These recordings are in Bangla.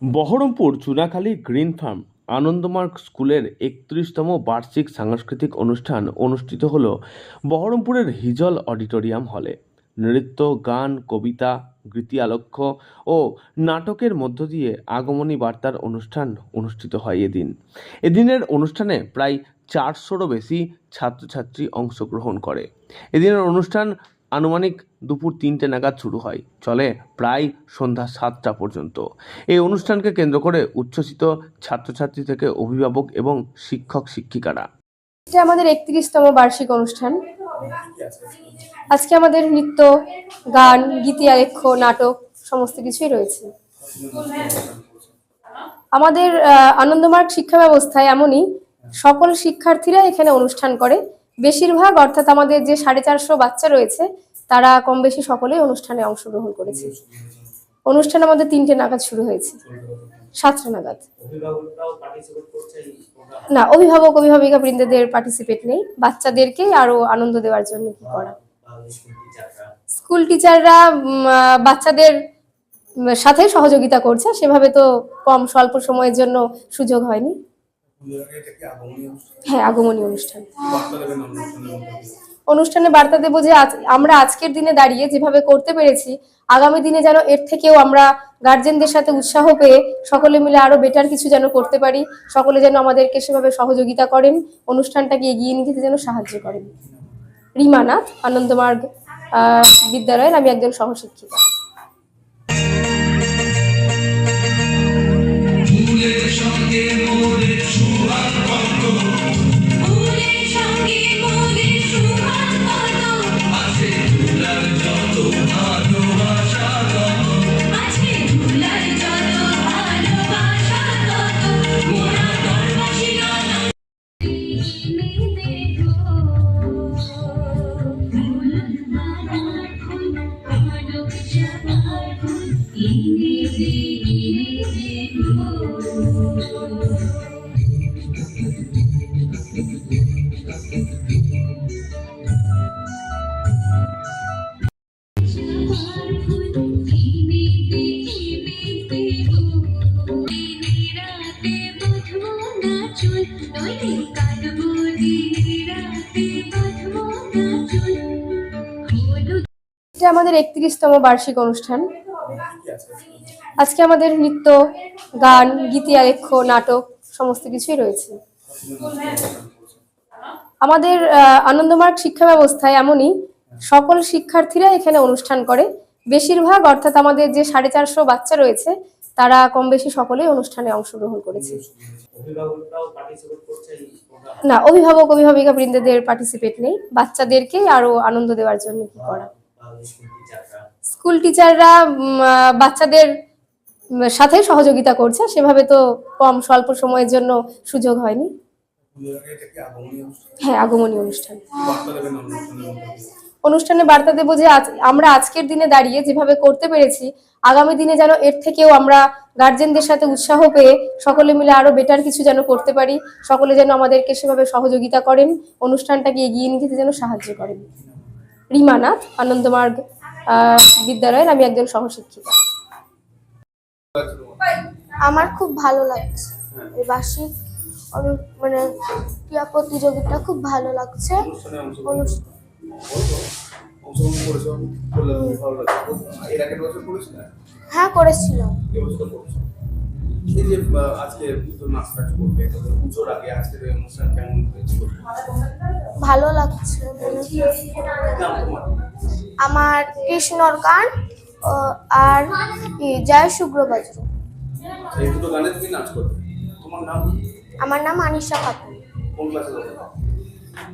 বহরমপুর চুনাখালী গ্রিন ফার্ম আনন্দমার্গ স্কুলের ৩১তম বার্ষিক সাংস্কৃতিক অনুষ্ঠান অনুষ্ঠিত হল বহরমপুরের হিজল অডিটোরিয়াম হলে। নৃত্য, গান, কবিতা, গীতি আলেখ্য ও নাটকের মধ্য দিয়ে আগমনী বার্তার অনুষ্ঠান অনুষ্ঠিত হয়। এদিনের অনুষ্ঠানে প্রায় ৪০০রও বেশি ছাত্রছাত্রী অংশগ্রহণ করে। এদিনের অনুষ্ঠান আনুমানিক দুপুর ৩টে নাগাদ শুরু হয়, চলে প্রায় সন্ধ্যা ৭টা পর্যন্ত। এই অনুষ্ঠানকে কেন্দ্র করে উচ্ছ্বসিত ছাত্রছাত্রী থেকে অভিভাবক এবং শিক্ষক শিক্ষিকারা। এটা আমাদের ৩১তম বার্ষিক অনুষ্ঠান। আজকে আমাদের নৃত্য, গান, গীতি আলেখ্য, নাটক সমস্ত কিছুই রয়েছে। আমাদের আনন্দমার্গ শিক্ষা ব্যবস্থায় এমনই সকল শিক্ষার্থীরা এখানে অনুষ্ঠান করে। বেশিরভাগ অর্থাৎ আমাদের যে 450 বাচ্চা রয়েছে তারা কম বেশি সকলেই অনুষ্ঠানে অংশগ্রহণ করেছে। অনুষ্ঠান আমাদের 3টে নাগাদ শুরু হয়েছে, 7টা নাগাদ। না, অভিভাবিকা বৃন্দদের পার্টিসিপেট নেই, বাচ্চাদেরকেই আরো আনন্দ দেওয়ার জন্য কি করা। স্কুল টিচাররা বাচ্চাদের সাথে সহযোগিতা করছে, সেভাবে তো কম স্বল্প সময়ের জন্য সুযোগ হয়নি। হ্যাঁ, আগমনী অনুষ্ঠান। অনুষ্ঠানে বার্তা দেব যে আমরা আজকের দিনে দাঁড়িয়ে যেভাবে করতে পেরেছি, আগামী দিনে যেন এর থেকেও আমরা গার্জেনদের সাথে উৎসাহ পেয়ে সকলে মিলে আরো বেটার কিছু যেন করতে পারি। সকলে যেন আমাদেরকে সেভাবে সহযোগিতা করেন, অনুষ্ঠানটাকে এগিয়ে নিতে যেন সাহায্য করেন। রিমা নাথ, আনন্দমার্গ বিদ্যালয়ের আমি একজন সহশিক্ষিকা। এটা আমাদের 31তম বার্ষিক অনুষ্ঠান। আজকে আমাদের নৃত্য, গান, গীতি আলেখ্য, নাটক সমস্ত কিছুই রয়েছে। আমাদের আনন্দমার্গ শিক্ষা ব্যবস্থায় এমনই সকল শিক্ষার্থীরা এখানে অনুষ্ঠান করে। বেশিরভাগ অর্থাৎ আমাদের যে 450 বাচ্চা রয়েছে তারা কম বেশি সকলেই অনুষ্ঠানে অংশগ্রহণ করেছে। না, অভিভাবিকা বৃন্দদের পার্টিসিপেট নেই, বাচ্চাদেরকেই আরো আনন্দ দেওয়ার জন্য কি করা। স্কুল টিচাররা বাচ্চাদের সাথে সহযোগিতা করছে, সেভাবে তো কম স্বল্প সময়ের জন্য সুযোগ হয়নি। হ্যাঁ, আগমনী অনুষ্ঠান। অনুষ্ঠানে বার্তা দেব যে আমরা আজকের দিনে দাঁড়িয়ে যেভাবে করতে পেরেছি, আগামী দিনে যেন এর থেকেও আমরা গার্জেনদের সাথে উৎসাহ পেয়ে সকলে মিলে আরো বেটার কিছু যেন করতে পারি। সকলে যেন আমাদেরকে সেভাবে সহযোগিতা করেন, অনুষ্ঠানটাকে এগিয়ে নিতে যেন সাহায্য করেন। রিমা নাথ, আনন্দমার্গ বিদ্যালয়ের আমি একজন সহশিক্ষিকা। আমার খুব ভালো লাগছে এই বার্ষিক মানে ক্রীড়া প্রতিযোগিতা, খুব ভালো লাগছে। হ্যাঁ, করেছিলাম। ভালো লাগছে। আমার কৃষ্ণর গান আর জয় শুভ্রবজ্র। আমার নাম আনিশা খাতুন,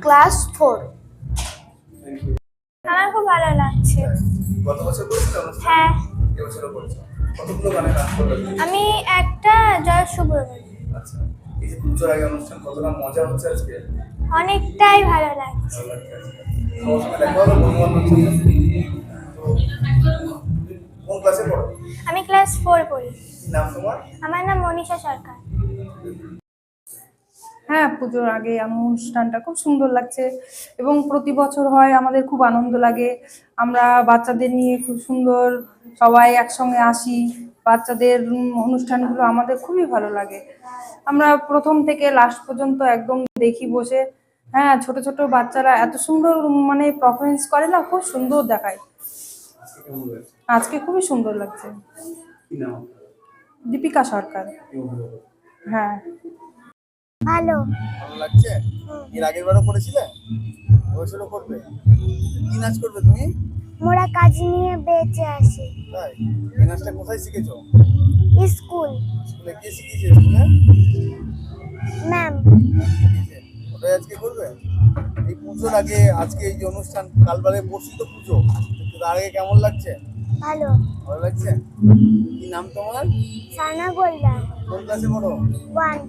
ক্লাস 4। আমার খুব ভালো লাগছে। হ্যাঁ, আমি একটা জয় শুভ্রবজ্র। অনেকটাই ভালো লাগছে। আমি ক্লাস 4 পড়ি। আমার নাম মনীষা সরকার। হ্যাঁ, পুজোর আগে অনুষ্ঠানটা খুব সুন্দর লাগছে এবং প্রতি বছর হয়, আমাদের খুব আনন্দ লাগে। আমরা বাচ্চাদের নিয়ে খুব সুন্দর সবাই একসঙ্গে আসি। বাচ্চাদের অনুষ্ঠানগুলো আমাদের খুবই ভালো লাগে। আমরা প্রথম থেকে লাস্ট পর্যন্ত একদম দেখি বসে। হ্যাঁ, ছোট ছোট বাচ্চারা এত সুন্দর মানে পারফরমেন্স করে না, খুব সুন্দর দেখায়। আজকে খুবই সুন্দর লাগছে। দীপিকা সরকার। হ্যাঁ। ভালো। ভালো লাগছে? এর আগের বারও করেছিলে? এবছরও করবে? কি নাচ করবে তুমি? মোরা কাজ নিয়ে বেঁচে আসি। তাই? এই নাচটা কোথায় শিখেছো? স্কুল। স্কুলে কে শিখিয়েছে স্কুলে? ম্যাম। শিখিয়েছে। ওটাই আজকে করবে? এই পুজোর আগে আজকে এই যে অনুষ্ঠান, কালবারে পরশু তো পুজো, তার আগে কেমন লাগছে? ভালো। ভালো লাগছে? কি নাম তোমার? সানা গোলদার। কোন ক্লাসে পড়ো? 1